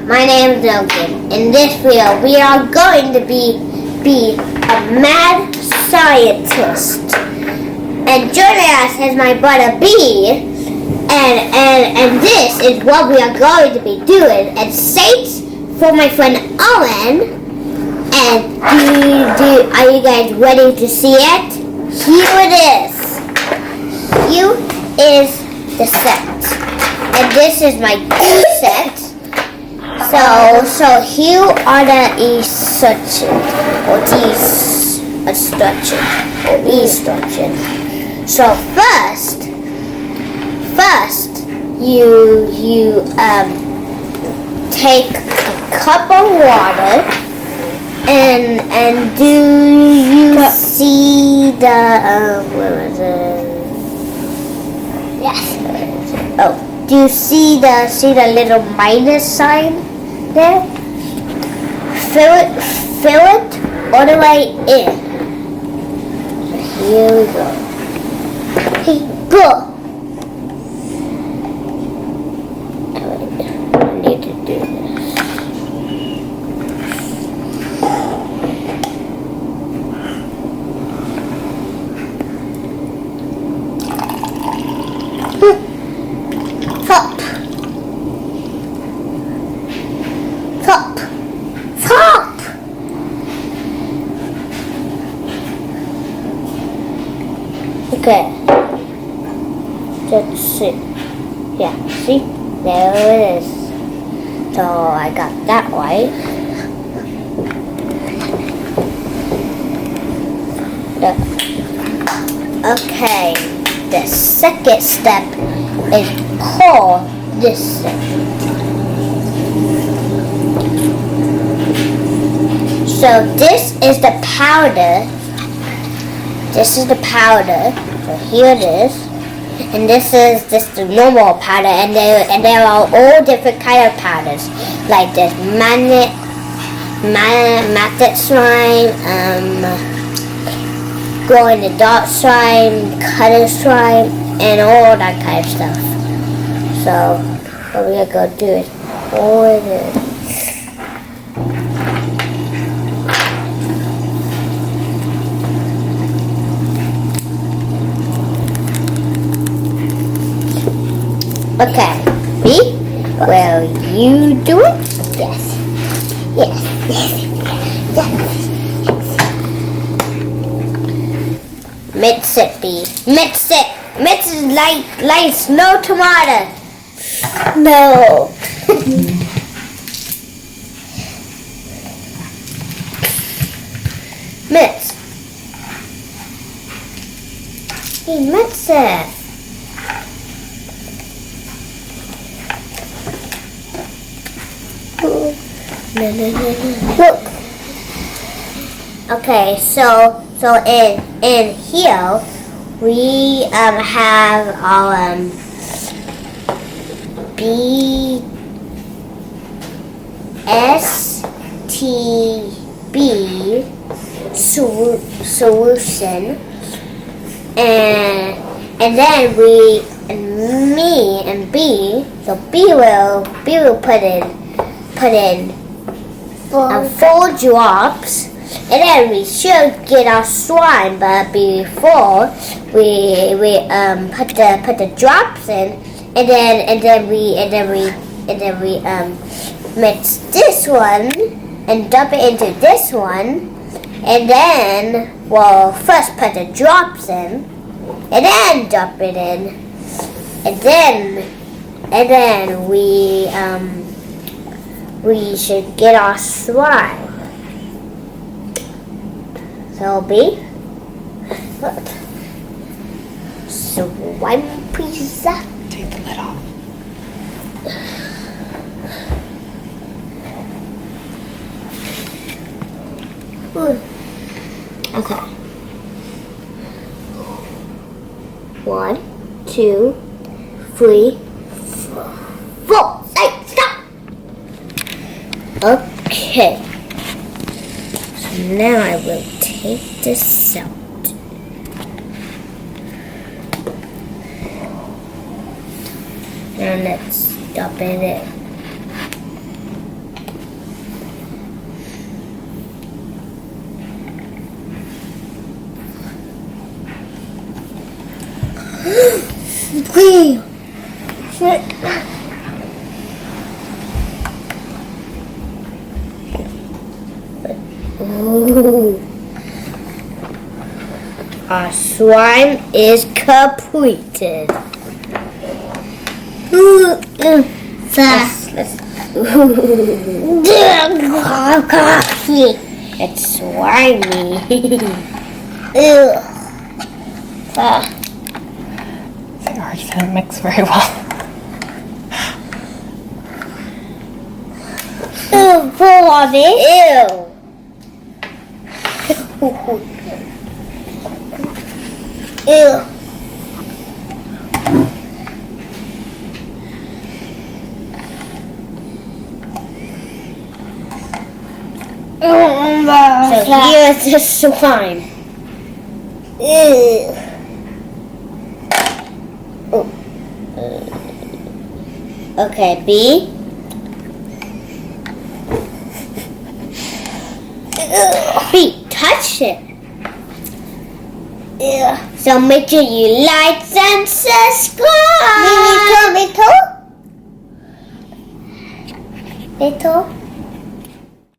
my name is Logan. In this video, we are going to be a mad scientist. And joining us is my brother B. And this is what we are going to be doing. And thanks for my friend Owen. And are you guys ready to see it? Here it is. Here is the set. And this is my two set. So here are the instructions, or these instructions. So first you take a cup of water and do you see the where was it? Yes. Oh, do you see the little minus sign there? Fill it all the way in. Here we go. Hey, go. I need to do this. Top. Okay. That's it. Yeah, see? There it is. So I got that right. Okay. The second step is pour this thing. So this is the powder. So here it is. And this is just the normal powder, and there are all different kind of powders, like this magnet slime, glow in the dark slime, color slime, and all that kind of stuff. So what we're gonna do is pour it in. Okay, B, will you do it? Yes. Mix it, B. Mix it. Mix it like snow tomato. No. Mix. Hey, mix it. Look. Okay, so in here we have our BSTB solution, and then me and B. So B will put in 4 drops, and then we should get our slime. But before we put the drops in, and then we mix this one and dump it into this one, and then we'll first put the drops in, and then dump it in, and then we should get our slime. So B, look, slime pizza. Take the lid off. Okay. 1, 2, 3, 4. Hey, stop. Okay. So now I will take this out. Now let's dump it in. Ooh. Our slime is completed. It's slimy. It already didn't mix very well. Ew, pull on it. Ew. Ew. So here's the slime. Ew. Okay, B. B, touch it. So make sure you like and subscribe. Me too.